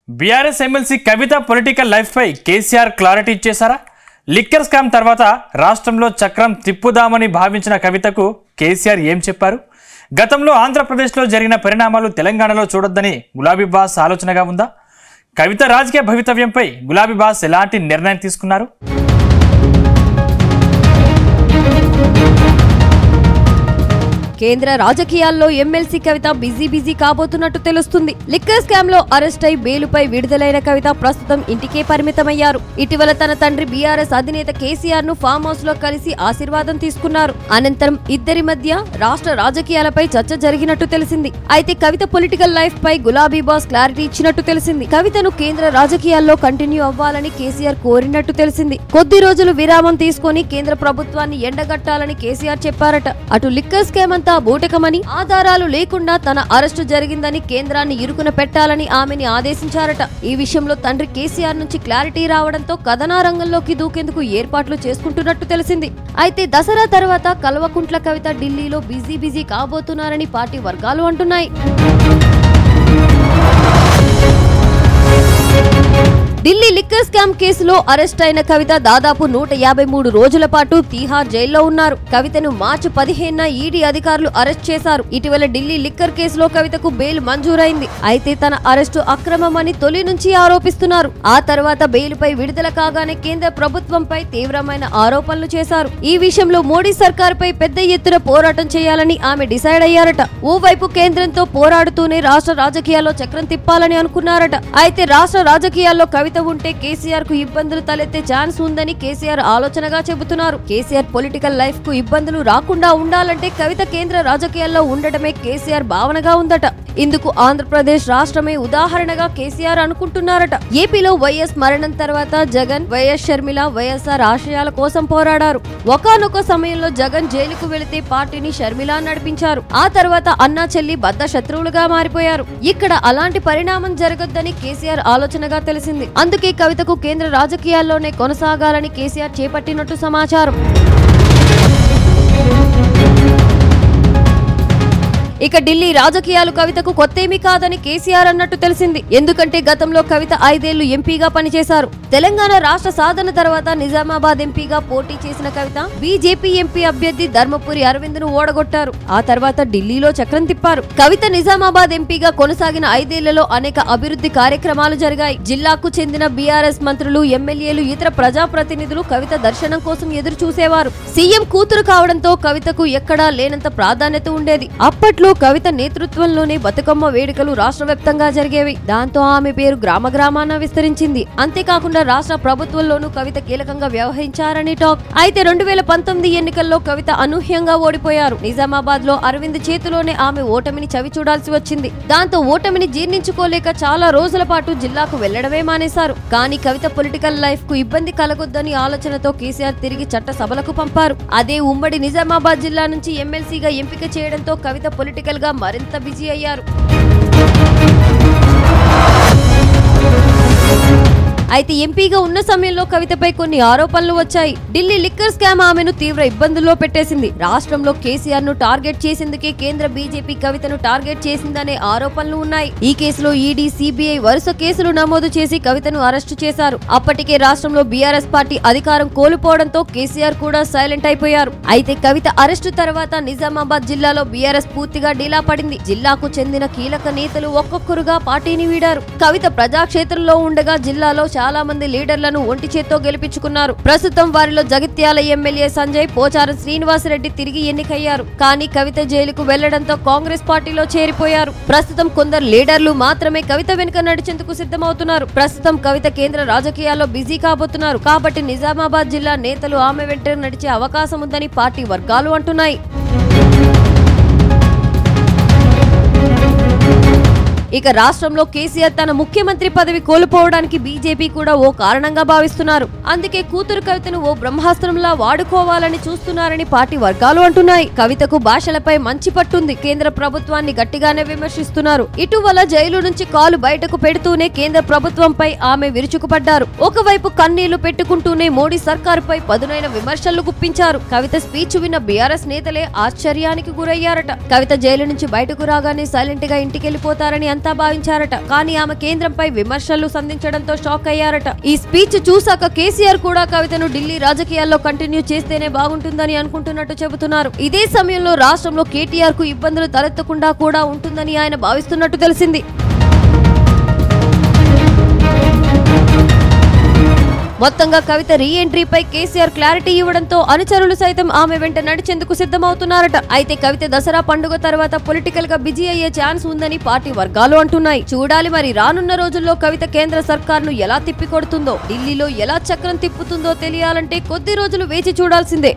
BRS MLC కవిత political life పై KCR clarity ఇచ్చేశారా? Liquor scam తర్వాత రాష్ట్రంలో చక్రం తిప్పుదామని భావించిన కవితకు కేసీఆర్ ఏం చెప్పారు? గతంలో ఆంధ్రప్రదేశ్లో జరిగిన పరిణామాలు తెలంగాణలో చూడొద్దని గులాబీ బాస్ ఆలోచనగా ఉందా? కవిత రాజకీయ భవితవ్యంపై గులాబీ బాస్ ఎలాంటి నిర్ణయం తీసుకున్నారు? కేంద్ర రాజకీయాల్లో ఎమ్మెల్సీ కవిత బిజీ కాబోతున్నట్టు తెలుస్తుంది. లిక్కర్ స్కామ్ లో అరెస్ట్ అయి బెయిలుపై విడుదలైన కవిత ప్రస్తుతం ఇంటికే పరిమితమయ్యారు. ఇటీవల తన తండ్రి బీఆర్ఎస్ అధినేత కేసీఆర్ ను ఫామ్ హౌస్ లో కలిసి ఆశీర్వాదం తీసుకున్నారు. అనంతరం ఇద్దరి మధ్య రాష్ట్ర రాజకీయాలపై చర్చ జరిగినట్టు తెలిసింది. అయితే కవిత పొలిటికల్ లైఫ్ పై గులాబీ బాస్ క్లారిటీ ఇచ్చినట్టు తెలిసింది. కవితను కేంద్ర రాజకీయాల్లో కంటిన్యూ అవ్వాలని కేసీఆర్ కోరినట్టు తెలిసింది. కొద్ది రోజులు విరామం తీసుకుని కేంద్ర ప్రభుత్వాన్ని ఎండగట్టాలని కేసీఆర్ చెప్పారట. అటు లిక్కర్ స్కామ్ బూటకమని, ఆధారాలు లేకుండా తన అరెస్టు జరిగిందని కేంద్రాన్ని ఇరుకున పెట్టాలని ఆమెని ఆదేశించారట. ఈ విషయంలో తండ్రి కేసీఆర్ నుంచి క్లారిటీ రావడంతో కథనా రంగంలోకి దూకేందుకు ఏర్పాట్లు చేసుకుంటున్నట్టు తెలిసింది. అయితే దసరా తర్వాత కల్వకుంట్ల కవిత ఢిల్లీలో బిజీ కాబోతున్నారని పార్టీ వర్గాలు అంటున్నాయి. ఢిల్లీ లిక్కర్ స్కామ్ కేసులో అరెస్ట్ అయిన కవిత దాదాపు 153 రోజుల పాటు తీహార్ జైల్లో ఉన్నారు. కవితను మార్చి 15న ఈడీ అధికారులు అరెస్ట్ చేశారు. ఇటీవల ఢిల్లీ లిక్కర్ కేసులో కవితకు బెయిల్ మంజూరైంది. అయితే తన అరెస్టు అక్రమమని తొలి నుంచి ఆరోపిస్తున్నారు. ఆ తర్వాత బెయిలుపై విడుదల కాగానే కేంద్ర ప్రభుత్వంపై తీవ్రమైన ఆరోపణలు చేశారు. ఈ విషయంలో మోడీ సర్కారుపై పెద్ద ఎత్తున పోరాటం చేయాలని ఆమె డిసైడ్ అయ్యారట. ఓవైపు కేంద్రంతో పోరాడుతూనే రాష్ట్ర రాజకీయాల్లో చక్రం తిప్పాలని అనుకున్నారట. అయితే రాష్ట్ర రాజకీయాల్లో కవిత ఉంటే కేసీఆర్ కు ఇబ్బందులు తలెత్తే ఛాన్స్ ఉందని కేసీఆర్ ఆలోచనగా చెబుతున్నారు. కేసీఆర్ పొలిటికల్ లైఫ్ కు ఇబ్బందులు రాకుండా ఉండాలంటే కవిత కేంద్ర రాజకీయాల్లో ఉండటమే కేసీఆర్ భావనగా ఉందట. ఇందుకు ఆంధ్రప్రదేశ్ రాష్ట్రమే ఉదాహరణగా కేసీఆర్ అనుకుంటున్నారట. ఏపీలో వైఎస్ మరణం తర్వాత జగన్, వైఎస్ షర్మిల వైఎస్ఆర్ ఆశయాల కోసం పోరాడారు. ఒకానొక సమయంలో జగన్ జైలుకు వెళితే పార్టీని షర్మిల నడిపించారు. ఆ తర్వాత అన్నా చెల్లి బద్ద శత్రువులుగా మారిపోయారు. ఇక్కడ అలాంటి పరిణామం జరగొద్దని కేసీఆర్ ఆలోచనగా తెలిసింది. అందుకే కవితకు కేంద్ర రాజకీయాల్లోనే కొనసాగాలని కేసీఆర్ చేపట్టినట్టు సమాచారం. ఇక ఢిల్లీ రాజకీయాలు కవితకు కొత్తేమీ కాదని కేసీఆర్ అన్నట్టు తెలిసింది. ఎందుకంటే గతంలో కవిత 5 ఏళ్లు ఎంపీగా పనిచేశారు. తెలంగాణ రాష్ట్ర సాధన తర్వాత నిజామాబాద్ ఎంపీగా పోటీ చేసిన కవిత బీజేపీ ఎంపీ అభ్యర్థి ధర్మపురి అరవింద్ ను ఓడగొట్టారు. ఆ తర్వాత ఢిల్లీలో చక్రం తిప్పారు. కవిత నిజామాబాద్ ఎంపీగా కొనసాగిన 5 ఏళ్లలో అనేక అభివృద్ధి కార్యక్రమాలు జరిగాయి. జిల్లాకు చెందిన బీఆర్ఎస్ మంత్రులు, ఎమ్మెల్యేలు, ఇతర ప్రజాప్రతినిధులు కవిత దర్శనం కోసం ఎదురు చూసేవారు. సీఎం కూతురు కావడంతో కవితకు ఎక్కడా లేనంత ప్రాధాన్యత ఉండేది. అప్పట్లో కవిత నేతృత్వంలోనే బతుకమ్మ వేడుకలు రాష్ట్ర వ్యాప్తంగా జరిగేవి. దాంతో ఆమె పేరు గ్రామాన విస్తరించింది. అంతేకాకుండా రాష్ట్ర ప్రభుత్వంలోనూ కవిత కీలకంగా వ్యవహరించారని టాక్. అయితే 2019 ఎన్నికల్లో కవిత అనూహ్యంగా ఓడిపోయారు. నిజామాబాద్ లో అరవింద్ చేతిలోనే ఆమె ఓటమిని చవి చూడాల్సి వచ్చింది. దాంతో ఓటమిని జీర్ణించుకోలేక చాలా రోజుల పాటు జిల్లాకు వెళ్లడమే మానేశారు. కానీ కవిత పొలిటికల్ లైఫ్ కు ఇబ్బంది కలగొద్దని ఆలోచనతో కేసీఆర్ తిరిగి చట్ట సభలకు పంపారు. అదే ఉమ్మడి నిజామాబాద్ జిల్లా నుంచి ఎమ్మెల్సీగా ఎంపిక చేయడంతో కవిత పొలిటికల్ గా మరింత బిజీ అయ్యారు. అయితే ఎంపీగా ఉన్న సమయంలో కవితపై కొన్ని ఆరోపణలు వచ్చాయి. ఢిల్లీ లిక్కర్ స్కామ్ ఆమెను తీవ్ర ఇబ్బందుల్లో పెట్టేసింది. రాష్ట్రంలో కేసీఆర్ ను టార్గెట్ చేసేందుకే కేంద్ర బీజేపీ కవితను టార్గెట్ చేసిందనే ఆరోపణలు ఉన్నాయి. ఈ కేసులో ఈడీ, సిబిఐ వరుస కేసులు నమోదు చేసి కవితను అరెస్టు చేశారు. అప్పటికే రాష్ట్రంలో బీఆర్ఎస్ పార్టీ అధికారం కోల్పోవడంతో కేసీఆర్ కూడా సైలెంట్ అయిపోయారు. అయితే కవిత అరెస్టు తర్వాత నిజామాబాద్ జిల్లాలో బీఆర్ఎస్ పూర్తిగా డీలా పడింది. జిల్లాకు చెందిన కీలక నేతలు ఒక్కొక్కరుగా పార్టీని వీడారు. కవిత ప్రజాక్షేత్రంలో ఉండగా జిల్లాలో చాలా మంది లీడర్లను ఒంటి చేత్తో గెలిపించుకున్నారు. ప్రస్తుతం వారిలో జగిత్యాల ఎమ్మెల్యే సంజయ్, పోచారం శ్రీనివాసరెడ్డి తిరిగి ఎన్నికయ్యారు. కానీ కవిత జైలుకు వెళ్లడంతో కాంగ్రెస్ పార్టీలో చేరిపోయారు. ప్రస్తుతం కొందరు లీడర్లు మాత్రమే కవిత వెనుక నడిచేందుకు సిద్ధమవుతున్నారు. ప్రస్తుతం కవిత కేంద్ర రాజకీయాల్లో బిజీ కాబోతున్నారు. కాబట్టి నిజామాబాద్ జిల్లా నేతలు ఆమె వెంట నడిచే అవకాశం ఉందని పార్టీ వర్గాలు అంటున్నాయి. ఇక రాష్ట్రంలో కేసీఆర్ తన ముఖ్యమంత్రి పదవి కోల్పోవడానికి బీజేపీ కూడా ఓ కారణంగా భావిస్తున్నారు. అందుకే కూతురు కవితను ఓ బ్రహ్మాస్త్రంలా వాడుకోవాలని చూస్తున్నారని పార్టీ వర్గాలు అంటున్నాయి. కవితకు భాషలపై మంచి పట్టుంది. కేంద్ర ప్రభుత్వాన్ని గట్టిగానే విమర్శిస్తున్నారు. ఇటీవల జైలు నుంచి కాలు బయటకు పెడుతూనే కేంద్ర ప్రభుత్వంపై ఆమె విరుచుకుపడ్డారు. ఒకవైపు కన్నీళ్లు పెట్టుకుంటూనే మోడీ సర్కారుపై పదునైన విమర్శలు గుప్పించారు. కవిత స్పీచ్ విన్న బీఆర్ఎస్ నేతలే ఆశ్చర్యానికి గురయ్యారట. కవిత జైలు నుంచి బయటకు రాగానే సైలెంట్ గా ఇంటికెళ్లిపోతారని అంతా భావించారట. కానీ ఆమె కేంద్రంపై విమర్శలు సంధించడంతో షాక్ అయ్యారట. ఈ స్పీచ్ చూసాక కేసీఆర్ కూడా కవితను ఢిల్లీ రాజకీయాల్లో కంటిన్యూ చేస్తేనే బాగుంటుందని అనుకుంటున్నట్టు చెబుతున్నారు. ఇదే సమయంలో రాష్ట్రంలో కేటీఆర్ కు ఇబ్బందులు తలెత్తకుండా కూడా ఉంటుందని ఆయన భావిస్తున్నట్టు తెలిసింది. మొత్తంగా కవిత రీ ఎంట్రీపై కేసీఆర్ క్లారిటీ ఇవ్వడంతో అనుచరులు సైతం ఆమె వెంట నడిచేందుకు సిద్ధమవుతున్నారట. అయితే కవిత దసరా పండుగ తర్వాత పొలిటికల్ గా బిజీ అయ్యే ఛాన్స్ ఉందని పార్టీ వర్గాలు అంటున్నాయి. చూడాలి మరి రానున్న రోజుల్లో కవిత కేంద్ర సర్కార్ను ఎలా తిప్పికొడుతుందో, ఢిల్లీలో ఎలా చక్రం తిప్పుతుందో తెలియాలంటే కొద్ది రోజులు వేచి చూడాల్సిందే.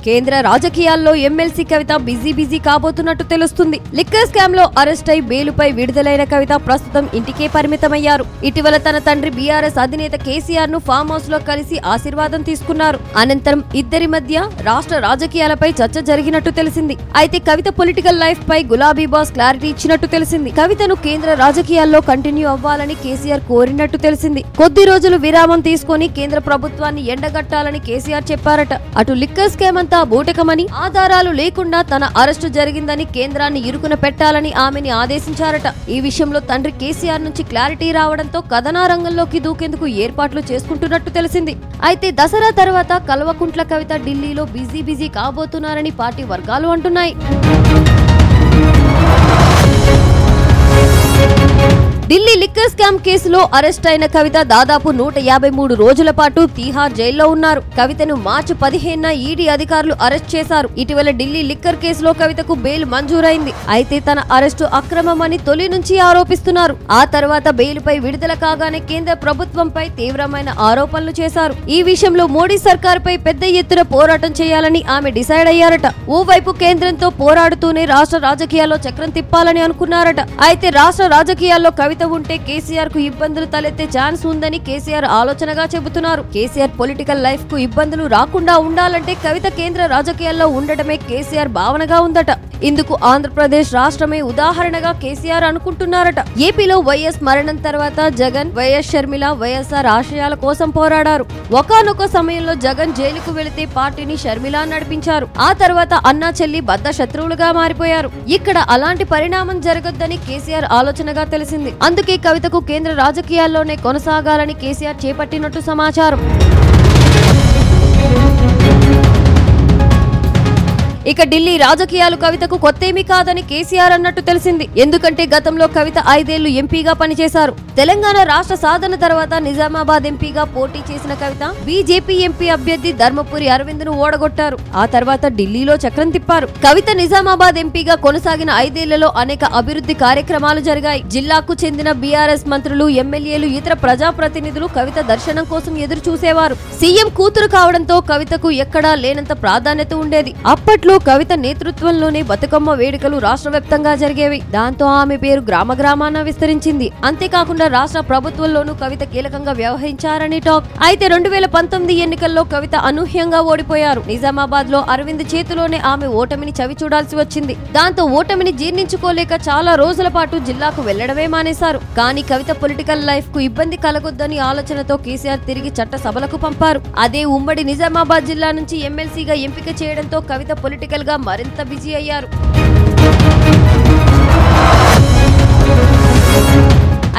కేంద్ర రాజకీయాల్లో ఎమ్మెల్సీ కవిత బిజీ కాబోతున్నట్టు తెలుస్తుంది. లిక్కర్ స్కామ్ లో అరెస్ట్ అయి బెయిలుపై విడుదలైన కవిత ప్రస్తుతం ఇంటికే పరిమితమయ్యారు. ఇటీవల తన తండ్రి బీఆర్ఎస్ అధినేత కేసీఆర్ ను ఫామ్ హౌస్ లో కలిసి ఆశీర్వాదం తీసుకున్నారు. అనంతరం ఇద్దరి మధ్య రాష్ట్ర రాజకీయాలపై చర్చ జరిగినట్టు తెలిసింది. అయితే కవిత పొలిటికల్ లైఫ్ పై గులాబీ బాస్ క్లారిటీ ఇచ్చినట్టు తెలిసింది. కవితను కేంద్ర రాజకీయాల్లో కంటిన్యూ అవ్వాలని కేసీఆర్ కోరినట్టు తెలిసింది. కొద్ది రోజులు విరామం తీసుకుని కేంద్ర ప్రభుత్వాన్ని ఎండగట్టాలని కేసీఆర్ చెప్పారట. అటు లిక్కర్ స్కామ్ అంతా బూటకమని, ఆధారాలు లేకుండా తన అరెస్టు జరిగిందని కేంద్రాన్ని ఇరుకున పెట్టాలని ఆమెని ఆదేశించారట. ఈ విషయంలో తండ్రి కేసీఆర్ నుంచి క్లారిటీ రావడంతో కథనా రంగంలోకి దూకేందుకు ఏర్పాట్లు చేసుకుంటున్నట్టు తెలిసింది. అయితే దసరా తర్వాత కల్వకుంట్ల కవిత ఢిల్లీలో బిజీ కాబోతున్నారని పార్టీ వర్గాలు అంటున్నాయి. ఢిల్లీ లిక్కర్ స్కామ్ కేసులో అరెస్ట్ అయిన కవిత దాదాపు 153 రోజుల పాటు తీహార్ జైల్లో ఉన్నారు. కవితను మార్చి 15న ఈడీ అధికారులు అరెస్ట్ చేశారు. ఇటీవల ఢిల్లీ లిక్కర్ కేసులో కవితకు బెయిల్ మంజూరైంది. అయితే తన అరెస్టు అక్రమమని తొలి నుంచి ఆరోపిస్తున్నారు. ఆ తర్వాత బెయిల్పై విడుదల కాగానే కేంద్ర ప్రభుత్వంపై తీవ్రమైన ఆరోపణలు చేశారు. ఈ విషయంలో మోడీ సర్కారుపై పెద్ద ఎత్తున పోరాటం చేయాలని ఆమె డిసైడ్ అయ్యారట. ఓవైపు కేంద్రంతో పోరాడుతూనే రాష్ట్ర రాజకీయాల్లో చక్రం తిప్పాలని అనుకున్నారట. అయితే రాష్ట్ర రాజకీయాల్లో కవిత ఉంటే కేసీఆర్ కు ఇబ్బందులు తలెత్తే ఛాన్స్ ఉందని కేసీఆర్ ఆలోచనగా చెబుతున్నారు. కేసీఆర్ పొలిటికల్ లైఫ్ కు ఇబ్బందులు రాకుండా ఉండాలంటే కవిత కేంద్ర రాజకీయాల్లో ఉండటమే కేసీఆర్ భావనగా ఉందట. ఇందుకు ఆంధ్రప్రదేశ్ రాష్ట్రమే ఉదాహరణగా కేసీఆర్ అనుకుంటున్నారట. ఏపీలో వైఎస్ మరణం తర్వాత జగన్, వైఎస్ షర్మిల వైఎస్ఆర్ ఆశయాల కోసం పోరాడారు. ఒకానొక సమయంలో జగన్ జైలుకు వెళితే పార్టీని షర్మిల నడిపించారు. ఆ తర్వాత అన్నా చెల్లి బద్ద శత్రువులుగా మారిపోయారు. ఇక్కడ అలాంటి పరిణామం జరగొద్దని కేసీఆర్ ఆలోచనగా తెలిసింది. అందుకే కవితకు కేంద్ర రాజకీయాల్లోనే కొనసాగాలని కేసీఆర్ చేపట్టినట్టు సమాచారం. ఇక ఢిల్లీ రాజకీయాలు కవితకు కొత్తేమీ కాదని కేసీఆర్ అన్నట్టు తెలిసింది. ఎందుకంటే గతంలో కవిత 5 ఏళ్లు ఎంపీగా పనిచేశారు. తెలంగాణ రాష్ట్ర సాధన తర్వాత నిజామాబాద్ ఎంపీగా పోటీ చేసిన కవిత బీజేపీ ఎంపీ అభ్యర్థి ధర్మపురి అరవింద్ ను ఓడగొట్టారు. ఆ తర్వాత ఢిల్లీలో చక్రం తిప్పారు. కవిత నిజామాబాద్ ఎంపీగా కొనసాగిన 5 ఏళ్లలో అనేక అభివృద్ధి కార్యక్రమాలు జరిగాయి. జిల్లాకు చెందిన బీఆర్ఎస్ మంత్రులు, ఎమ్మెల్యేలు, ఇతర ప్రజాప్రతినిధులు కవిత దర్శనం కోసం ఎదురు చూసేవారు. సీఎం కూతురు కావడంతో కవితకు ఎక్కడా లేనంత ప్రాధాన్యత ఉండేది. అప్పట్లో కవిత నేతృత్వంలోనే బతుకమ్మ వేడుకలు రాష్ట్ర వ్యాప్తంగా జరిగేవి. దాంతో ఆమె పేరు గ్రామాన విస్తరించింది. అంతేకాకుండా రాష్ట్ర ప్రభుత్వంలోనూ కవిత కీలకంగా వ్యవహరించారని టాక్. అయితే 2019 ఎన్నికల్లో కవిత అనూహ్యంగా ఓడిపోయారు. నిజామాబాద్ లో అరవింద్ చేతిలోనే ఆమె ఓటమిని చవి చూడాల్సి వచ్చింది. దాంతో ఓటమిని జీర్ణించుకోలేక చాలా రోజుల పాటు జిల్లాకు వెళ్లడమే మానేశారు. కానీ కవిత పొలిటికల్ లైఫ్ కు ఇబ్బంది కలగొద్దని ఆలోచనతో కేసీఆర్ తిరిగి చట్ట సభలకు పంపారు. అదే ఉమ్మడి నిజామాబాద్ జిల్లా నుంచి ఎమ్మెల్సీగా ఎంపిక చేయడంతో కవిత పొలిటికల్ గా మరింత బిజీ అయ్యారు.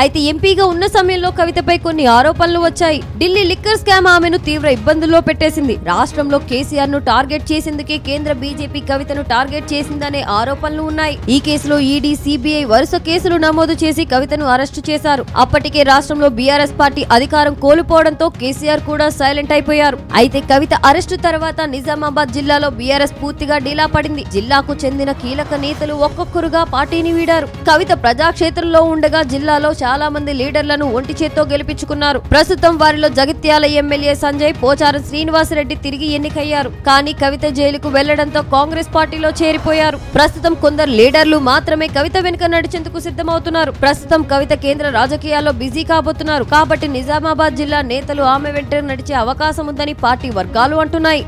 అయితే ఎంపీగా ఉన్న సమయంలో కవితపై కొన్ని ఆరోపణలు వచ్చాయి. ఢిల్లీ లిక్కర్ స్కామ్ ఆమెను తీవ్ర ఇబ్బందుల్లో పెట్టేసింది. రాష్ట్రంలో కేసీఆర్ ను టార్గెట్ చేసేందుకే కేంద్ర బీజేపీ కవితను టార్గెట్ చేసిందనే ఆరోపణలు ఉన్నాయి. ఈ కేసులో ఈడీ, సిబిఐ వరుస కేసులు నమోదు చేసి కవితను అరెస్టు చేశారు. అప్పటికే రాష్ట్రంలో బీఆర్ఎస్ పార్టీ అధికారం కోల్పోవడంతో కేసీఆర్ కూడా సైలెంట్ అయిపోయారు. అయితే కవిత అరెస్టు తర్వాత నిజామాబాద్ జిల్లాలో బీఆర్ఎస్ పూర్తిగా డీలా పడింది. జిల్లాకు చెందిన కీలక నేతలు ఒక్కొక్కరుగా పార్టీని వీడారు. కవిత ప్రజాక్షేత్రంలో ఉండగా జిల్లాలో చాలా మంది లీడర్లను ఒంటి చేత్తో గెలిపించుకున్నారు. ప్రస్తుతం వారిలో జగిత్యాల ఎమ్మెల్యే సంజయ్, పోచారం శ్రీనివాసరెడ్డి తిరిగి ఎన్నికయ్యారు. కానీ కవిత జైలుకు వెళ్లడంతో కాంగ్రెస్ పార్టీలో చేరిపోయారు. ప్రస్తుతం కొందరు లీడర్లు మాత్రమే కవిత వెనుక నడిచేందుకు సిద్ధమవుతున్నారు. ప్రస్తుతం కవిత కేంద్ర రాజకీయాల్లో బిజీ కాబోతున్నారు. కాబట్టి నిజామాబాద్ జిల్లా నేతలు ఆమె వెంట నడిచే అవకాశం ఉందని పార్టీ వర్గాలు అంటున్నాయి.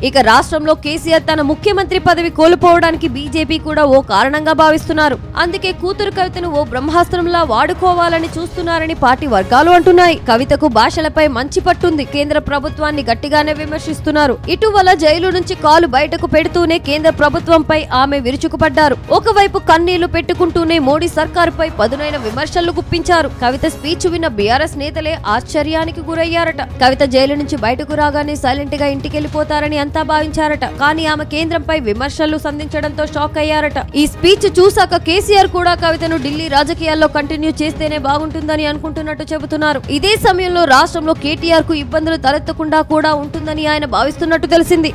ఇక రాష్ట్రంలో కేసీఆర్ తన ముఖ్యమంత్రి పదవి కోల్పోవడానికి బీజేపీ కూడా ఓ కారణంగా భావిస్తున్నారు. అందుకే కూతురు కవితను ఓ బ్రహ్మాస్త్రంలా వాడుకోవాలని చూస్తున్నారని పార్టీ వర్గాలు అంటున్నాయి. కవితకు భాషలపై మంచి పట్టుంది. కేంద్ర ప్రభుత్వాన్ని గట్టిగానే విమర్శిస్తున్నారు. ఇటీవల జైలు నుంచి కాలు బయటకు పెడుతూనే కేంద్ర ప్రభుత్వంపై ఆమె విరుచుకుపడ్డారు. ఒకవైపు కన్నీళ్లు పెట్టుకుంటూనే మోడీ సర్కారుపై పదునైన విమర్శలు గుప్పించారు. కవిత స్పీచ్ విన్న బీఆర్ఎస్ నేతలే ఆశ్చర్యానికి గురయ్యారట. కవిత జైలు నుంచి బయటకు రాగానే సైలెంట్ గా ఇంటికెళ్లిపోతారని అంతా భావించారట. కానీ ఆమె కేంద్రంపై విమర్శలు సంధించడంతో షాక్ అయ్యారట. ఈ స్పీచ్ చూసాక కేసీఆర్ కూడా కవితను ఢిల్లీ రాజకీయాల్లో కంటిన్యూ చేస్తేనే బాగుంటుందని అనుకుంటున్నట్టు చెబుతున్నారు. ఇదే సమయంలో రాష్ట్రంలో కేటీఆర్ కు ఇబ్బందులు తలెత్తకుండా కూడా ఉంటుందని ఆయన భావిస్తున్నట్టు తెలిసింది.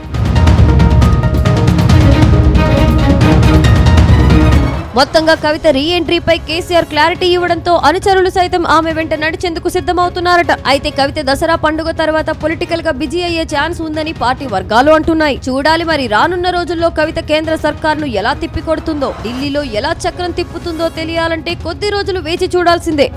మొత్తంగా కవిత రీ ఎంట్రీపై కేసీఆర్ క్లారిటీ ఇవ్వడంతో అనుచరులు సైతం ఆమె వెంట నడిచేందుకు సిద్ధమవుతున్నారట. అయితే కవిత దసరా పండుగ తర్వాత పొలిటికల్ గా బిజీ అయ్యే ఛాన్స్ ఉందని పార్టీ వర్గాలు అంటున్నాయి. చూడాలి మరి రానున్న రోజుల్లో కవిత కేంద్ర సర్కార్ను ఎలా తిప్పికొడుతుందో, ఢిల్లీలో ఎలా చక్రం తిప్పుతుందో తెలియాలంటే కొద్ది రోజులు వేచి చూడాల్సిందే.